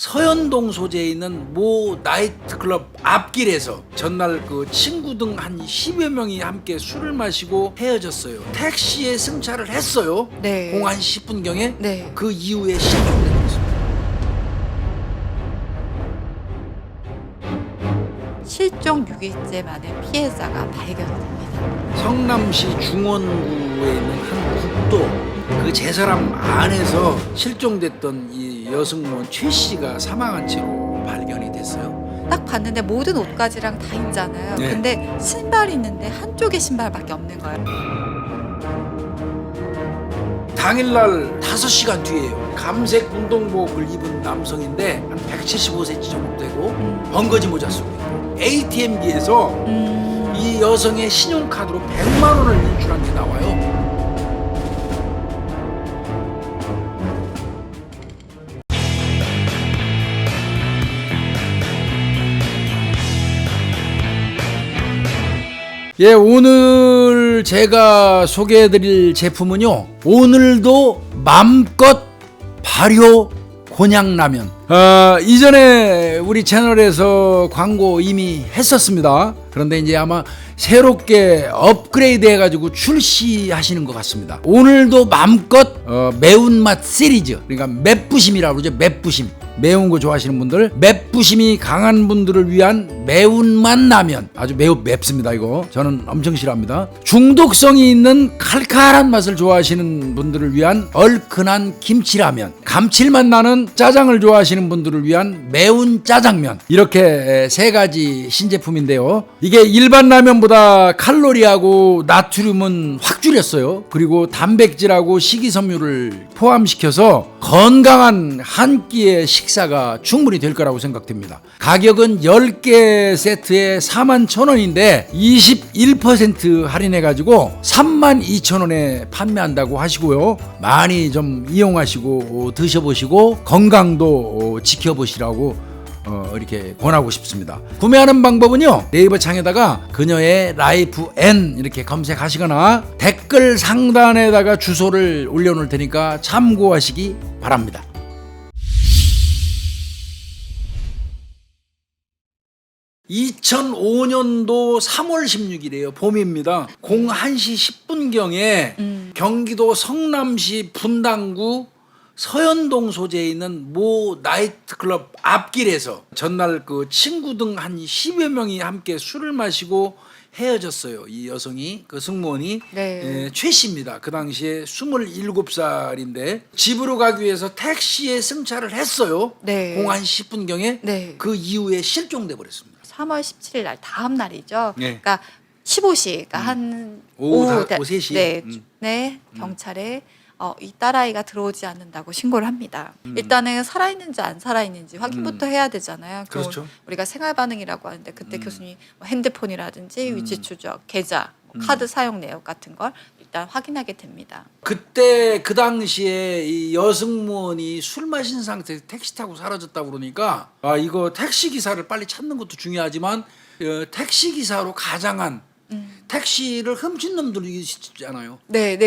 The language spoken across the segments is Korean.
서현동 소재에 있는 모 나이트클럽 앞길에서 전날 그 친구 등 한 10여 명이 함께 술을 마시고 헤어졌어요. 택시에 승차를 했어요. 네. 01시 10분경에 네. 그 이후에 실종된 것입니다. 실종 6일째 만에 피해자가 발견됩니다. 성남시 중원구에 있는 한 국도 그 제사람 안에서 실종됐던 이 여승무원 최 씨가 사망한 채로 발견이 됐어요. 딱 봤는데 모든 옷가지랑 다 있잖아요. 네. 근데 신발이 있는데 한쪽에 신발밖에 없는 거예요. 당일날 5시간 뒤에요. 감색 운동복을 입은 남성인데 한 175cm 정도 되고 번거지 모자 쓰고 있고 ATM기에서 이 여성의 신용카드로 100만 원을 인출한 게 나와요. 예, 오늘 제가 소개해드릴 제품은요, 오늘도 맘껏 발효 곤약라면. 이전에 우리 채널에서 광고 이미 했었습니다. 그런데 이제 아마 새롭게 업그레이드 해가지고 출시하시는 것 같습니다. 오늘도 맘껏 매운맛 시리즈, 그러니까 맵부심이라고 그러죠. 맵부심. 매운 거 좋아하시는 분들, 맵부심이 강한 분들을 위한 매운맛 라면. 아주 매우 맵습니다. 이거 저는 엄청 싫어합니다. 중독성이 있는 칼칼한 맛을 좋아하시는 분들을 위한 얼큰한 김치라면, 감칠맛 나는 짜장을 좋아하시는 분들을 위한 매운 짜장면. 이렇게 세 가지 신제품인데요, 이게 일반 라면보다 칼로리하고 나트륨은 확 줄였어요. 그리고 단백질하고 식이섬유를 포함시켜서 건강한 한 끼의 식사가 충분히 될 거라고 생각됩니다. 가격은 10개 세트에 41,000원인데 21% 할인해가지고 32,000원에 판매한다고 하시고요. 많이 좀 이용하시고 드셔보시고 건강도 지켜보시라고 이렇게 권하고 싶습니다. 구매하는 방법은요, 네이버 창에다가 그녀의 라이프 N 이렇게 검색하시거나 댓글 상단에다가 주소를 올려놓을 테니까 참고하시기 바랍니다. (2005년도 3월 16일이에요. 봄입니다. 01시 10분경에 경기도 성남시 분당구 서현동 소재에 있는 모 나이트클럽 앞길에서 전날 그 친구 등 한 10여 명이 함께 술을 마시고 헤어졌어요. 이 여성이, 그 승무원이 네. 최 씨입니다. 그 당시에 27살인데 집으로 가기 위해서 택시에 승차를 했어요. 네. 01시 10분경에 네. 그 이후에 실종돼 버렸습니다. 3월 17일 날 다음 날이죠. 네. 그러니까 15시, 그러니까 한 오후 3시? 네, 네, 경찰에 이 딸아이가 들어오지 않는다고 신고를 합니다. 일단은 살아있는지 안 살아있는지 확인부터 해야 되잖아요. 그렇죠. 우리가 생활 반응이라고 하는데 그때 교수님이 뭐 핸드폰이라든지 위치 추적, 계좌, 뭐 카드 사용 내역 같은 걸 일단 확인하게 됩니다. 그때 그 당시에 이 여승무원이 술 마신 상태에서 택시 타고 사라졌다고 그러니까 이거 택시 기사를 빨리 찾는 것도 중요하지만 택시 기사로 가장한 택시를 훔친 놈들이 있잖아요. 네.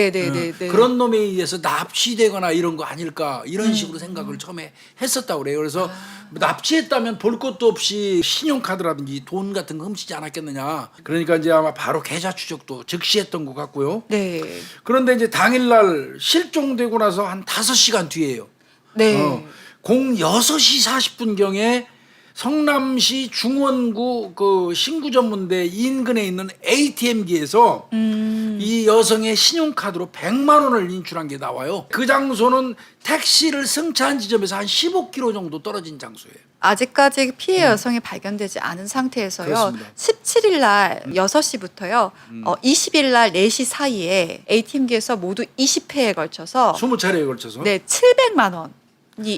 그런 놈에 의해서 납치되거나 이런 거 아닐까 이런 식으로 생각을 처음에 했었다고 그래요. 그래서 납치했다면 볼 것도 없이 신용카드라든지 돈 같은 거 훔치지 않았겠느냐. 그러니까 이제 아마 바로 계좌 추적도 즉시 했던 것 같고요. 네. 그런데 이제 당일날 실종되고 나서 한 5시간 뒤에요. 네. 06시 40분경에 성남시 중원구 그 신구전문대 인근에 있는 ATM기에서 이 여성의 신용카드로 100만 원을 인출한 게 나와요. 그 장소는 택시를 승차한 지점에서 한 15km 정도 떨어진 장소예요. 아직까지 피해 여성이 발견되지 않은 상태에서요. 그렇습니다. 17일 날 6시부터요. 20일 날 4시 사이에 ATM기에서 모두 20회에 걸쳐서 20차례에 걸쳐서 네, 700만 원.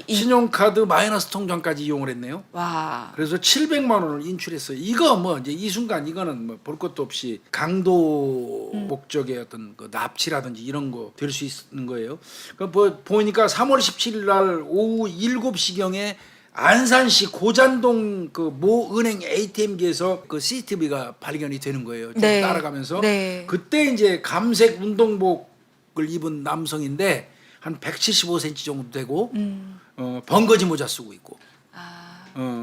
신용카드 마이너스 통장까지 이용을 했네요. 와. 그래서 700만 원을 인출했어요. 이거 뭐 이제 이 순간 이거는 뭐 볼 것도 없이 강도 목적의 어떤 그 납치라든지 이런 거 될 수 있는 거예요. 그 보니까 3월 17일 날 오후 7시경에 안산시 고잔동 그 모 은행 ATM기에서 그 CCTV가 발견이 되는 거예요. 네. 따라가면서 네. 그때 이제 감색 운동복을 입은 남성인데 한 175cm 정도 되고 번거지 모자 쓰고 있고.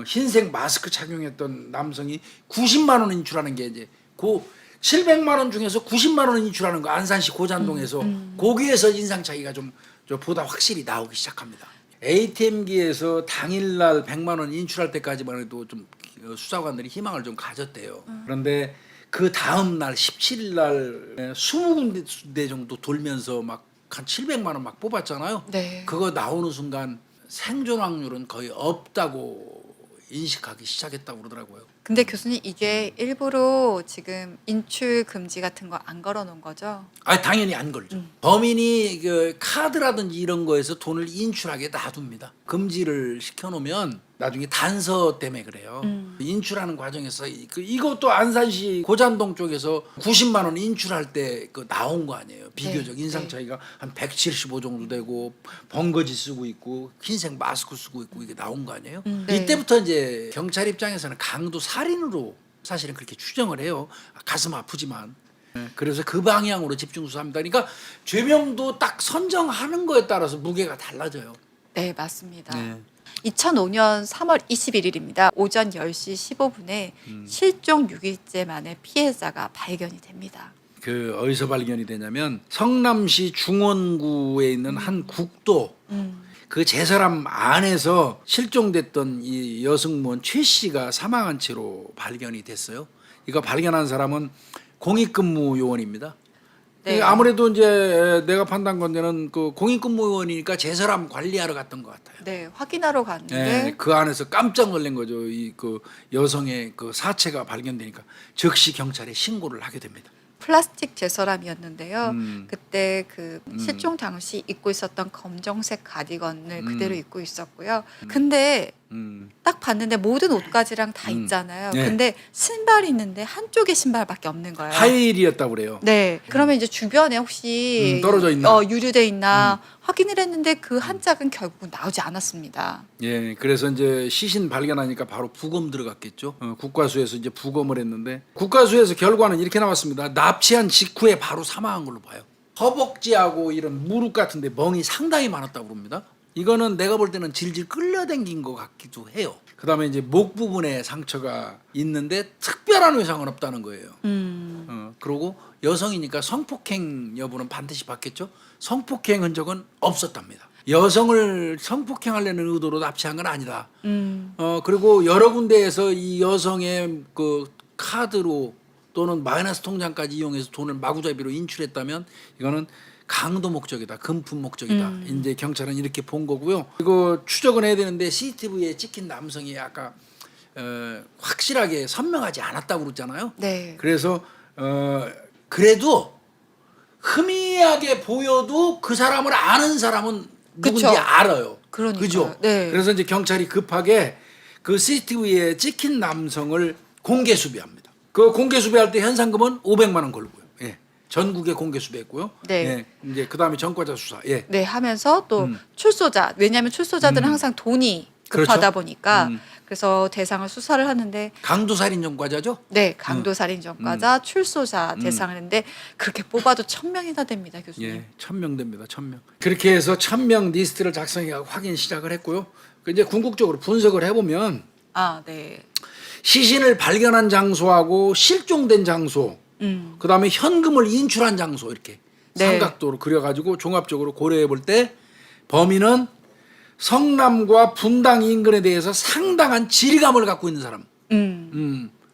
흰색 마스크 착용했던 남성이 90만 원 인출하는 게 이제 고 700만 원 중에서 90만 원 인출하는 거 안산시 고잔동에서 거기에서 인상 차이가 좀 보다 확실히 나오기 시작합니다. ATM기에서 당일날 100만 원 인출할 때까지만 해도 좀 수사관들이 희망을 좀 가졌대요. 그런데 그 다음 날 17일 날 20군데 정도 돌면서 막 한 700만 원 막 뽑았잖아요. 네. 그거 나오는 순간 생존 확률은 거의 없다고 인식하기 시작했다고 그러더라고요. 근데 교수님 이게 일부러 지금 인출 금지 같은 거 안 걸어 놓은 거죠? 아, 당연히 안 걸죠. 범인이 그 카드라든지 이런 거에서 돈을 인출하게 놔둡니다. 금지를 시켜놓으면 나중에 단서 때문에 그래요. 인출하는 과정에서 이것도 안산시 고잔동 쪽에서 90만 원 인출할 때 그 나온 거 아니에요. 비교적 네, 인상 네. 차이가 한 175 정도 되고 번거지 쓰고 있고 흰색 마스크 쓰고 있고 이게 나온 거 아니에요. 네. 이때부터 이제 경찰 입장에서는 강도 살인으로 사실은 그렇게 추정을 해요. 가슴 아프지만. 그래서 그 방향으로 집중 수사합니다. 그러니까 죄명도 딱 선정하는 거에 따라서 무게가 달라져요. 네, 맞습니다. 2005년 3월 21일입니다. 오전 10시 15분에 실종 6일째 만에 피해자가 발견이 됩니다. 그 어디서 발견이 되냐면 성남시 중원구에 있는 한 국도 그 제사람 안에서 실종됐던 이 여승무원 최 씨가 사망한 채로 발견이 됐어요. 이거 발견한 사람은 공익근무 요원입니다. 네. 아무래도 이제 내가 판단컨대는 그 공익근무 요원이니까 제사람 관리하러 갔던 것 같아요. 네, 확인하러 갔는데 네, 그 안에서 깜짝 놀란 거죠. 이 그 여성의 그 사체가 발견되니까 즉시 경찰에 신고를 하게 됩니다. 플라스틱 제서람이었는데요. 그때 그 실종 당시 입고 있었던 검정색 가디건을 그대로 입고 있었고요. 근데 딱 봤는데 모든 옷가지랑 다 있잖아요. 네. 근데 신발이 있는데 한쪽에 신발밖에 없는 거예요. 하이힐이었다고 그래요. 네. 그러면 이제 주변에 혹시 떨어져 있나? 유류돼 있나 확인을 했는데 그 한 짝은 결국 나오지 않았습니다. 예, 그래서 이제 시신 발견하니까 바로 부검 들어갔겠죠. 국과수에서 이제 부검을 했는데 국과수에서 결과는 이렇게 나왔습니다. 납치한 직후에 바로 사망한 걸로 봐요. 허벅지하고 이런 무릎 같은데 멍이 상당히 많았다고 그럽니다. 이거는 내가 볼 때는 질질 끌려당긴 것 같기도 해요. 그다음에 이제 목 부분에 상처가 있는데 특별한 외상은 없다는 거예요. 그리고 여성이니까 성폭행 여부는 반드시 받겠죠. 성폭행 흔적은 없었답니다. 여성을 성폭행하려는 의도로 납치한 건 아니다. 그리고 여러 군데에서 이 여성의 그 카드로 또는 마이너스 통장까지 이용해서 돈을 마구잡이로 인출했다면 이거는 강도 목적이다, 금품 목적이다. 이제 경찰은 이렇게 본 거고요. 이거 추적은 해야 되는데 CCTV에 찍힌 남성이 아까 확실하게 선명하지 않았다고 그랬잖아요. 네. 그래서 그래도 희미하게 보여도 그 사람을 아는 사람은 누군지 그쵸. 알아요. 그러니까요. 그죠? 네. 그래서 이제 경찰이 급하게 그 CCTV에 찍힌 남성을 공개 수배합니다. 그 공개 수배할 때 현상금은 500만 원 걸고요. 예. 전국에 공개 수배했고요. 네. 예. 이제 그다음에 전과자 수사. 예. 네, 하면서 또 출소자, 왜냐하면 출소자들은 항상 돈이 급하다 그렇죠. 보니까 그래서 대상을 수사를 하는데 강도살인 전과자죠? 네, 강도살인 전과자, 출소자 대상을 했는데 그렇게 뽑아도 1000명이나 됩니다, 교수님. 예, 1000명 됩니다. 1000명. 그렇게 해서 1000명 리스트를 작성해 확인 시작을 했고요. 그 이제 궁극적으로 분석을 해보면 아, 네. 시신을 발견한 장소하고 실종된 장소, 그다음에 현금을 인출한 장소 이렇게 네. 삼각도로 그려가지고 종합적으로 고려해 볼 때 범인은 성남과 분당 인근에 대해서 상당한 지리감을 갖고 있는 사람.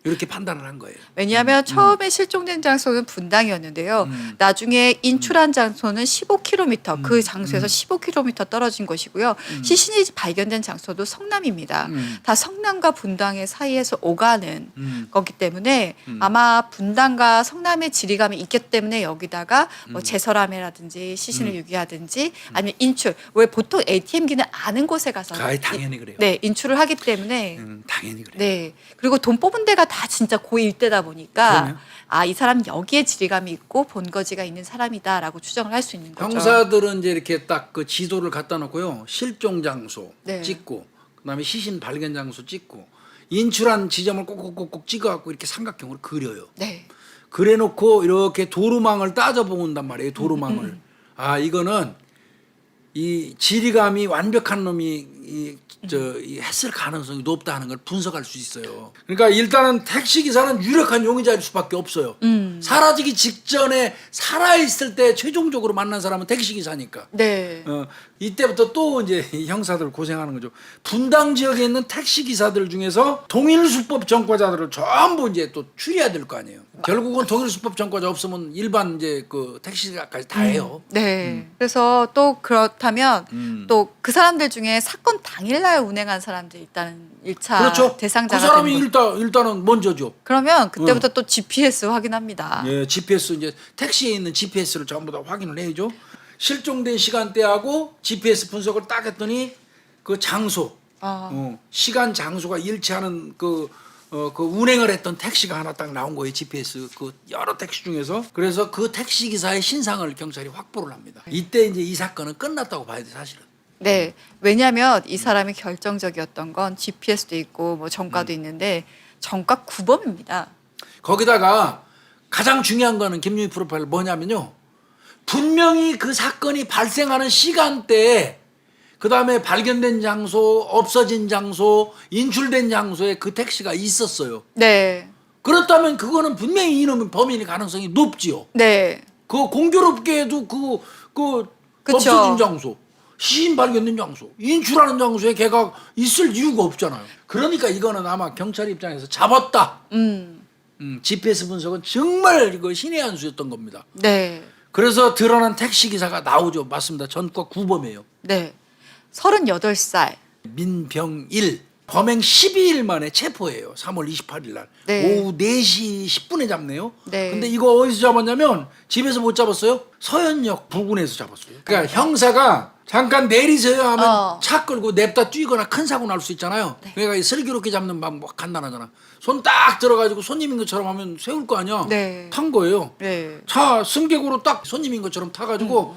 이렇게 판단을 한 거예요. 왜냐하면 처음에 실종된 장소는 분당이었는데요. 나중에 인출한 장소는 15km, 그 장소에서 15km 떨어진 곳이고요. 시신이 발견된 장소도 성남입니다. 다 성남과 분당의 사이에서 오가는 거기 때문에 아마 분당과 성남의 지리감이 있기 때문에 여기다가 뭐 제설함이라든지 시신을 유기하든지 아니면 인출. 왜 보통 ATM기는 아는 곳에 가서 당연히 그래요. 네, 인출을 하기 때문에 당연히 그래요. 네. 그리고 돈 뽑은 데가 다 진짜 고의 일대다 보니까 그럼요. 아, 이 사람 여기에 지리감이 있고 본거지가 있는 사람이다라고 추정을 할 수 있는 거죠. 형사들은 이제 이렇게 딱 그 지도를 갖다 놓고요. 실종 장소 네. 찍고 그다음에 시신 발견 장소 찍고 인출한 지점을 꼭꼭꼭꼭 찍어갖고 이렇게 삼각형으로 그려요. 네. 그래놓고 이렇게 도루망을 따져본단 말이에요. 도루망을. 아, 이거는 이 지리감이 완벽한 놈이 이 했을 가능성이 높다는 걸 분석할 수 있어요. 그러니까 일단은 택시 기사는 유력한 용의자일 수밖에 없어요. 사라지기 직전에 살아있을 때 최종적으로 만난 사람은 택시 기사니까. 네. 이때부터 또 이제 이 형사들 고생하는 거죠. 분당 지역에 있는 택시 기사들 중에서 동일수법 전과자들을 전부 이제 또 추리해야 될 거 아니에요. 결국은 동일수법 전과자 없으면 일반 이제 그 택시까지 다 해요. 네. 그래서 또 그렇다면 또 그 사람들 중에 사건 당일날 운행한 사람들이 일단 1차 그렇죠. 대상자가 그 사람이 되는 거죠. 일단은 먼저죠. 그러면 그때부터 또 GPS 확인합니다. 예, GPS 이제 택시에 있는 GPS를 전부 다 확인을 해야죠. 실종된 시간대하고 GPS 분석을 딱 했더니 그 장소, 시간 장소가 일치하는 그 운행을 했던 택시가 하나 딱 나온 거예요. GPS 그 여러 택시 중에서. 그래서 그 택시 기사의 신상을 경찰이 확보를 합니다. 이때 이제 이 사건은 끝났다고 봐야 돼 사실은. 네. 왜냐하면 이 사람이 결정적이었던 건 GPS도 있고 뭐 전과도 있는데 전과 구범입니다. 거기다가 가장 중요한 거는 김유희 프로파일 뭐냐면요. 분명히 그 사건이 발생하는 시간대에 그 다음에 발견된 장소, 없어진 장소, 인출된 장소에 그 택시가 있었어요. 네. 그렇다면 그거는 분명히 이놈의 범인의 가능성이 높지요. 네. 그 공교롭게도 그 그쵸. 없어진 장소, 시신 발견된 장소, 인출하는 장소에 걔가 있을 이유가 없잖아요. 그러니까 이거는 아마 경찰 입장에서 잡았다. GPS 분석은 정말 이거 신의 한 수였던 겁니다. 네. 그래서 드러난 택시 기사가 나오죠. 맞습니다. 전과 구범이에요. 네. 38살. 민병일. 범행 12일 만에 체포해요. 3월 28일 날. 네. 오후 4시 10분에 잡네요. 네. 근데 이거 어디서 잡았냐면 집에서 못 잡았어요. 서현역 부근에서 잡았어요. 그러니까 형사가 잠깐 내리세요 하면 차 끌고 냅다 뛰거나 큰 사고 날 수 있잖아요. 네. 그러니까 슬기롭게 잡는 방법 간단하잖아. 손 딱 들어가지고 손님인 것처럼 하면 세울 거 아니야. 네. 탄 거예요. 네. 차 승객으로 딱 손님인 것처럼 타가지고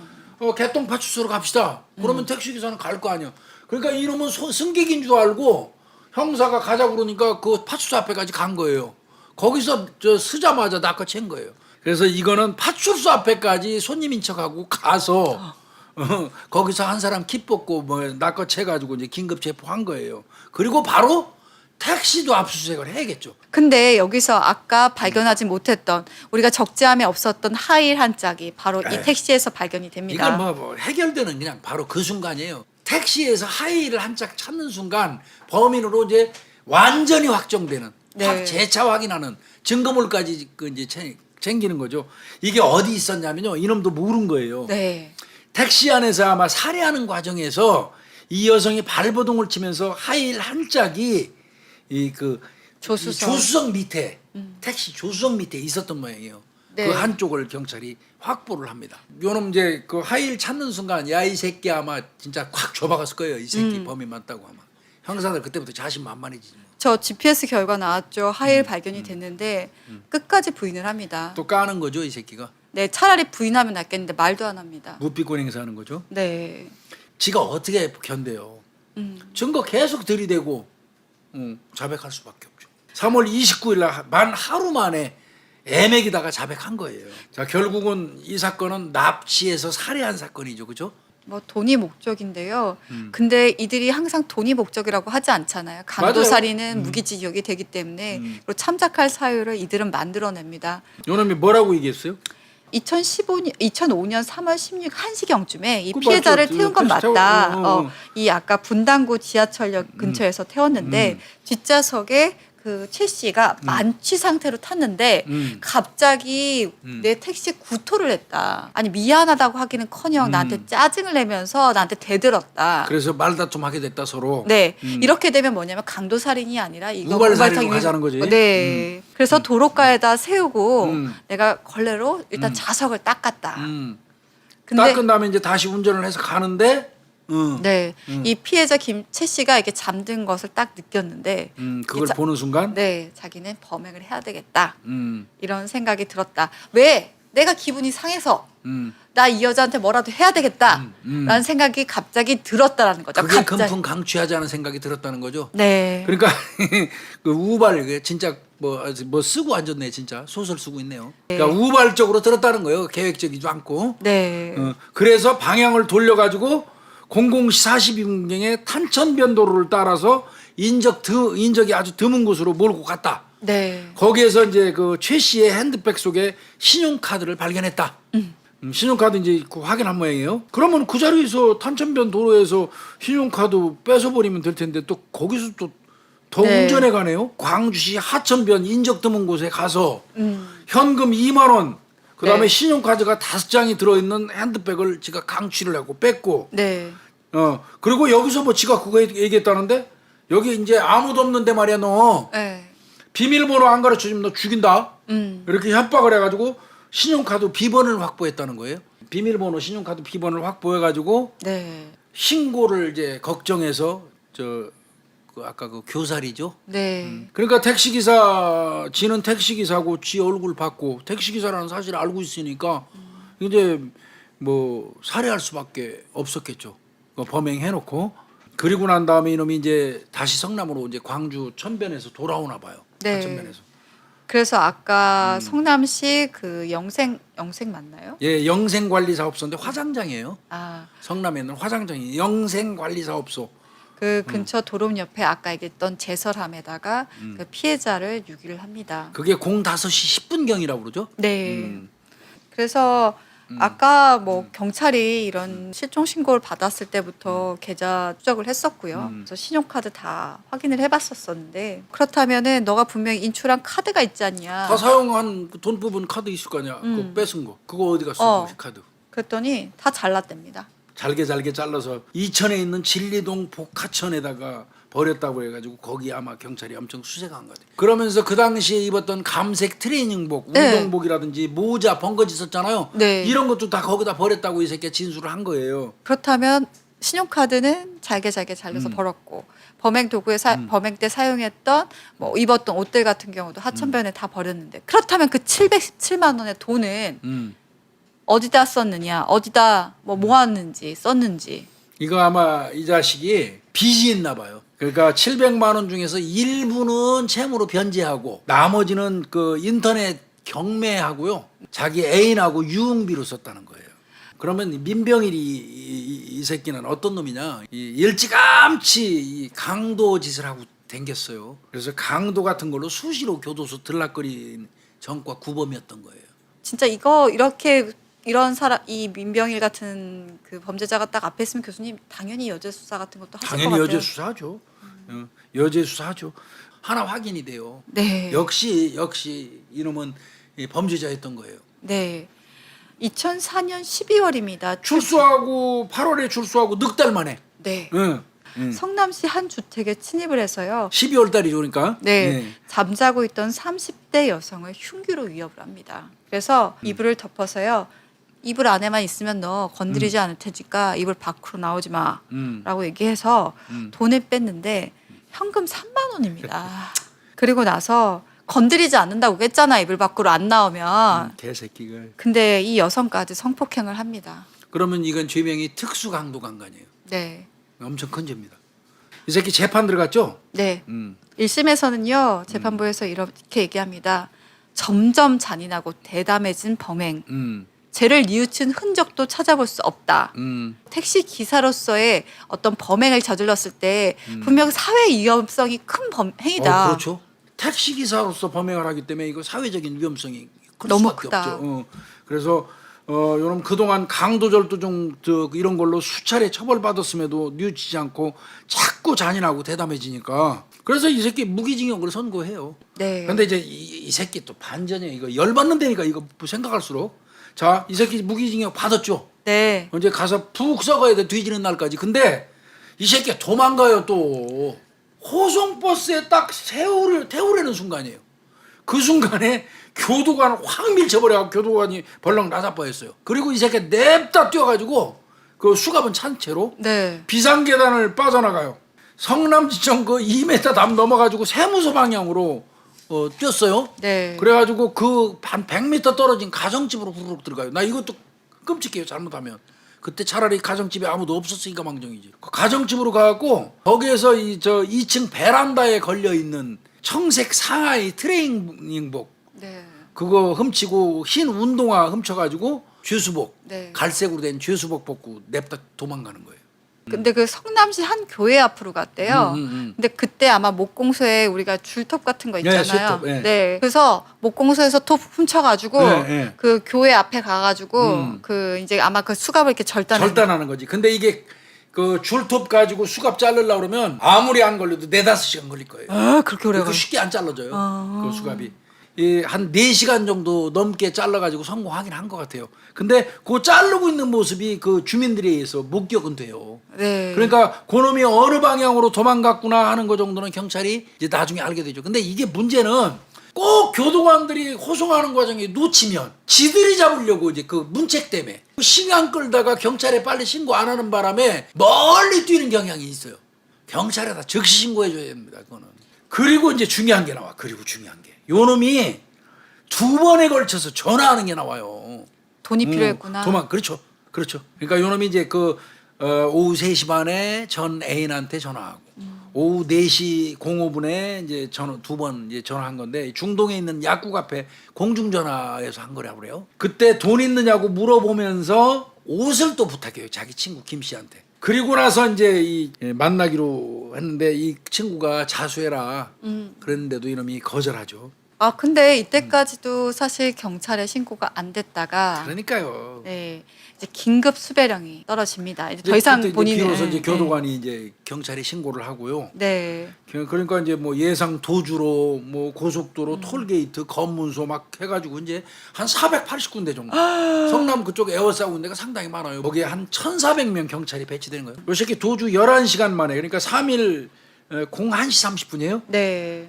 개똥 파출소로 갑시다. 그러면 택시기사는 갈 거 아니야. 그러니까 이놈은 승객인 줄 알고 형사가 가자고 그러니까 그 파출소 앞에까지 간 거예요. 거기서 쓰자마자 낚아챈 거예요. 그래서 이거는 파출소 앞에까지 손님인 척하고 가서 거기서 한 사람 키 뽑고 뭐 낚아채가지고 이제 긴급 체포한 거예요. 그리고 바로 택시도 압수수색을 해야겠죠. 근데 여기서 아까 발견하지 못했던 우리가 적재함에 없었던 하일 한 짝이 바로 이 택시에서 발견이 됩니다. 이건 뭐 해결되는 그냥 바로 그 순간이에요. 택시에서 하이를 한 짝 찾는 순간 범인으로 이제 완전히 확정되는 네. 재차 확인하는 증거물까지 그 이제 챙기는 거죠. 이게 어디 있었냐면요. 이놈도 모른 거예요. 네. 택시 안에서 아마 살해하는 과정에서 이 여성이 발버둥을 치면서 하일 한 짝이 이 그 조수석 밑에 택시 조수석 밑에 있었던 모양이에요. 네. 그 한쪽을 경찰이 확보를 합니다. 요놈 이제 그 하일 찾는 순간 야 이 새끼 아마 진짜 콱 줘박았을 거예요. 이 새끼 범인 맞다고 아마. 형사들 그때부터 자신만만해지지 뭐. 저 GPS 결과 나왔죠. 하일 발견이 됐는데 끝까지 부인을 합니다. 또 까는 거죠 이 새끼가. 네, 차라리 부인하면 낫겠는데 말도 안 합니다. 무비권 행사하는 거죠. 네. 지가 어떻게 견뎌요. 증거 계속 들이대고 자백할 수밖에 없죠. 3월 29일 날 만 하루 만에 애매기다가 자백한 거예요. 자 결국은 이 사건은 납치해서 살해한 사건이죠, 그죠? 뭐 돈이 목적인데요. 근데 이들이 항상 돈이 목적이라고 하지 않잖아요. 강도살이는 무기징역이 되기 때문에 그리고 참작할 사유를 이들은 만들어냅니다. 요놈이 뭐라고 얘기했어요? 2005년 3월 16일 1시경쯤에 이 그 피해자를 맞죠. 태운 건 택시 맞다. 태워. 이 아까 분당구 지하철역 근처에서 태웠는데 뒷좌석에 그 최 씨가 만취 상태로 탔는데 갑자기 내 택시 구토를 했다. 아니 미안하다고 하기는커녕 나한테 짜증을 내면서 나한테 대들었다. 그래서 말다툼하게 됐다 서로. 네, 이렇게 되면 뭐냐면 강도살인이 아니라 이거 우발살인으로 가자는 거지. 네, 그래서 도로가에다 세우고 내가 걸레로 일단 좌석을 닦았다. 근데 닦은 다음에 이제 다시 운전을 해서 가는데 네, 이 피해자 김채 씨가 이렇게 잠든 것을 딱 느꼈는데 그걸 보는 순간 네, 자기는 범행을 해야 되겠다. 음, 이런 생각이 들었다. 왜? 내가 기분이 상해서 음. 나 이 여자한테 뭐라도 해야 되겠다. 라는 생각이 갑자기 들었다라는 거죠. 그게 갑자기. 금품 강취하자는 생각이 들었다는 거죠. 네. 그러니까 그 우발 진짜 뭐 쓰고 앉았네 진짜 소설 쓰고 있네요. 그러니까 우발적으로 들었다는 거예요. 계획적이지 않고. 네. 그래서 방향을 돌려가지고 00시 42분경에 탄천변 도로를 따라서 인적이 아주 드문 곳으로 몰고 갔다. 네. 거기에서 이제 그 최 씨의 핸드백 속에 신용카드를 발견했다. 신용카드 이제 그 확인한 모양이에요. 그러면 그 자리에서 탄천변 도로에서 신용카드 뺏어버리면 될 텐데 또 거기서 또 더 네. 운전해 가네요. 광주시 하천변 인적 드문 곳에 가서 현금 2만 원, 그다음에 네. 신용카드가 5장이 들어있는 핸드백을 지가 강취를 하고 뺐고, 네. 그리고 여기서 뭐 지가 그거 얘기했다는데 여기 이제 아무도 없는데 말이야 너 네. 비밀번호 안 가르쳐주면 너 죽인다. 음. 이렇게 협박을 해가지고 신용카드 비번을 확보했다는 거예요. 비밀번호 신용카드 비번을 확보해가지고 네. 신고를 이제 걱정해서 그 아까 그 교살이죠. 네. 그러니까 택시기사 지는 택시기사고 지 얼굴 받고 택시기사라는 사실을 알고 있으니까 이제 뭐 살해할 수밖에 없었겠죠. 범행해놓고 그리고 난 다음에 이놈이 이제 다시 성남으로 이제 광주 천변에서 돌아오나 봐요. 네. 천변에서. 그래서 아까 성남시 그 영생 맞나요? 예, 영생관리사업소인데 화장장이에요. 아, 성남에 있는 화장장이 영생관리사업소. 그 근처 도로 옆에 아까 얘기했던 제설함에다가 그 피해자를 유기를 합니다. 그게 05시 10분경이라고 그러죠. 네. 그래서 아까 뭐 경찰이 이런 실종 신고를 받았을 때부터 계좌 추적을 했었고요. 그래서 신용카드 다 확인을 해봤었었는데 그렇다면은 너가 분명히 인출한 카드가 있지 않냐? 다 사용한 돈 뽑은 카드 있을 거 아니야. 그거 뺏은 거. 그거 어디 갔어? 그 카드. 그랬더니 다 잘랐답니다. 잘게 잘라서 이천에 있는 진리동 복하천에다가 버렸다고 해가지고 거기 아마 경찰이 엄청 수색한 거지. 그러면서 그 당시에 입었던 감색 트레이닝복, 네. 운동복이라든지 모자, 번거지 있었잖아요. 네. 이런 것도 다 거기다 버렸다고 이 새끼가 진술을 한 거예요. 그렇다면 신용카드는 잘게 잘려서 벌었고 범행 도구에 범행 때 사용했던 뭐 입었던 옷들 같은 경우도 하천변에 다 버렸는데 그렇다면 그 717만 원의 돈은 어디다 썼느냐, 어디다 뭐 모았는지 썼는지. 이거 아마 이 자식이 빚이 있나 봐요. 그러니까 700만 원 중에서 일부는 채무로 변제하고 나머지는 그 인터넷 경매하고요. 자기 애인하고 유흥비로 썼다는 거예요. 그러면 민병일이 이 새끼는 어떤 놈이냐? 일찌감치 이 강도 짓을 하고 댕겼어요. 그래서 강도 같은 걸로 수시로 교도소 들락거린 전과 구범이었던 거예요. 진짜 이거 이렇게 이런 사람 이 민병일 같은 그 범죄자가 딱 앞에 있으면 교수님 당연히 여죄 수사 같은 것도 하실 것 당연히 같아요. 여죄 수사하죠. 여죄 수사하죠. 하나 확인이 돼요. 네. 역시 이놈은 범죄자였던 거예요. 네. 2004년 12월입니다. 출소하고 8월에 출소하고 넉 달 만에. 네. 응. 성남시 한 주택에 침입을 해서요. 12월 달이죠, 그러니까. 네. 잠자고 있던 30대 여성을 흉기로 위협을 합니다. 그래서 이불을 덮어서요. 이불 안에만 있으면 너 건드리지 않을 테니까 이불 밖으로 나오지 마라고 얘기해서 돈을 뺐는데 현금 3만 원입니다. 그리고 나서 건드리지 않는다고 했잖아. 이불 밖으로 안 나오면. 개새끼가. 근데 이 여성까지 성폭행을 합니다. 그러면 이건 죄명이 특수강도강간이에요. 네. 엄청 큰 죄입니다. 이 새끼 재판 들어갔죠? 네. 1심에서는요. 재판부에서 이렇게 얘기합니다. 점점 잔인하고 대담해진 범행. 죄를 뉘우친 흔적도 찾아볼 수 없다. 택시 기사로서의 어떤 범행을 저질렀을 때 분명 사회 위험성이 큰 행위다. 그렇죠. 택시 기사로서 범행을 하기 때문에 이거 사회적인 위험성이 클 너무 수밖에 크다. 없죠. 그래서 요놈 그동안 강도절도종 이런 걸로 수차례 처벌받았음에도 뉘우치지 않고 자꾸 잔인하고 대담해지니까 그래서 이 새끼 무기징역을 선고해요. 네. 근데 이제 이 새끼 또 반전이야. 이거 열받는다니까 이거 생각할수록. 자, 이 새끼 무기징역 받았죠. 네. 이제 가서 푹 썩어야 돼, 뒤지는 날까지. 근데 이 새끼 도망가요 또. 호송버스에 딱 태우려는 순간이에요. 그 순간에 교도관 확 밀쳐버려가지고 교도관이 벌렁 나자빠졌어요. 그리고 이 새끼 냅다 뛰어가지고 그 수갑은 찬 채로 네. 비상계단을 빠져나가요. 성남지청 그 2m 담 넘어가지고 세무서 방향으로 뛰었어요. 네. 그래가지고 그 한 100m 떨어진 가정집으로 후루룩 들어가요. 나 이것도 끔찍해요. 잘못하면. 그때 차라리 가정집에 아무도 없었으니까 망정이지. 그 가정집으로 가갖고 거기에서 2층 베란다에 걸려 있는 청색 상하이 트레이닝복 네. 그거 훔치고 흰 운동화 훔쳐가지고 죄수복 네. 갈색으로 된 죄수복 벗고 냅다 도망가는 거예요. 근데 그 성남시 한 교회 앞으로 갔대요. 근데 그때 아마 목공소에 우리가 줄톱 같은 거 있잖아요. 술톱, 예. 네. 그래서 목공소에서 톱 훔쳐가지고 예. 그 교회 앞에 가가지고 그 이제 아마 그 수갑을 이렇게 절단하는 거지. 근데 이게 그 줄톱 가지고 수갑 자르려고 그러면 아무리 안 걸려도 4-5시간 걸릴 거예요. 아, 그렇게 오래 그 걸. 쉽게 안 잘라져요. 그 수갑이. 한 4시간 정도 넘게 잘라가지고 성공하긴 한 것 같아요. 근데 그 자르고 있는 모습이 그 주민들에 의해서 목격은 돼요. 네. 그러니까 그놈이 어느 방향으로 도망갔구나 하는 거 정도는 경찰이 이제 나중에 알게 되죠. 근데 이게 문제는 꼭 교도관들이 호송하는 과정에 놓치면 지들이 잡으려고 이제 그 문책 때문에 시간 끌다가 경찰에 빨리 신고 안 하는 바람에 멀리 뛰는 경향이 있어요. 경찰에다 즉시 신고해줘야 됩니다. 그거는. 그리고 이제 중요한 게 나와. 그리고 중요한 게 요 놈이 2번에 걸쳐서 전화하는 게 나와요. 돈이 필요했구나. 그렇죠. 그러니까 요 놈이 이제 그 오후 3시 반에 전 애인한테 전화하고 오후 4시 05분에 이제 2번 이제 전화한 건데 중동에 있는 약국 앞에 공중전화에서 한 거라고 그래요. 그때 돈 있느냐고 물어보면서 옷을 또 부탁해요. 자기 친구 김 씨한테. 그리고 나서 이제 만나기로 했는데 이 친구가 자수해라 그랬는데도 이놈이 거절하죠. 아, 근데 이때까지도 사실 경찰에 신고가 안 됐다가 그러니까요. 네. 이제 긴급 수배령이 떨어집니다. 이제 더 이상 본인은 비로소 이제 교도관이 이제 경찰에 신고를 하고요. 네. 그러니까 이제 뭐 예상 도주로 뭐 고속도로 톨게이트 검문소 막 해가지고 이제 한 480군데 정도 성남 그쪽 에워싸고 데가 상당히 많아요. 거기에 한 1,400명 경찰이 배치되는 거예요. 요 새끼 도주 11시간 만에 그러니까 3일 01시 30분이에요. 네.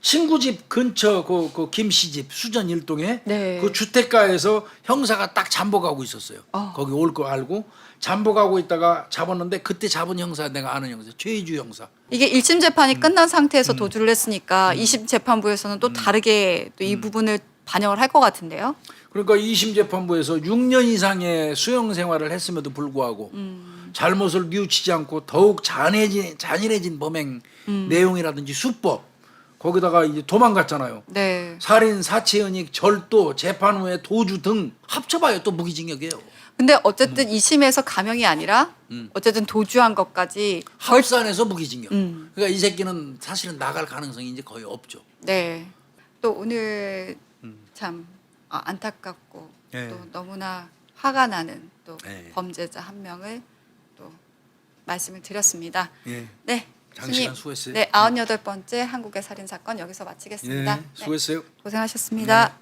친구 집 근처 그 김씨 집 수전 일동에 네. 그 주택가에서 형사가 딱 잠복하고 있었어요. 거기 올 거 알고 잠복하고 있다가 잡았는데 그때 잡은 형사 내가 아는 형사 최희주 형사. 이게 1심 재판이 끝난 상태에서 도주를 했으니까 2심 재판부에서는 또 다르게 또 이 부분을 반영을 할 것 같은데요. 그러니까 2심 재판부에서 6년 이상의 수용 생활을 했음에도 불구하고 잘못을 뉘우치지 않고 더욱 잔인해진 범행 내용이라든지 수법 거기다가 이제 도망갔잖아요. 네. 살인, 사체은닉, 절도, 재판 후에 도주 등 합쳐봐요 또 무기징역이에요. 근데 어쨌든 2심에서 감형이 아니라 어쨌든 도주한 것까지 합산해서 무기징역. 그러니까 이 새끼는 사실은 나갈 가능성이 이제 거의 없죠. 네. 또 오늘 참 안타깝고 네. 또 너무나 화가 나는 또 네. 범죄자 한 명을 또 말씀을 드렸습니다. 예. 네. 장시간 수고했어요. 네, 98번째 한국의 살인 사건 여기서 마치겠습니다. 예, 수고했어요. 네, 고생하셨습니다. 네.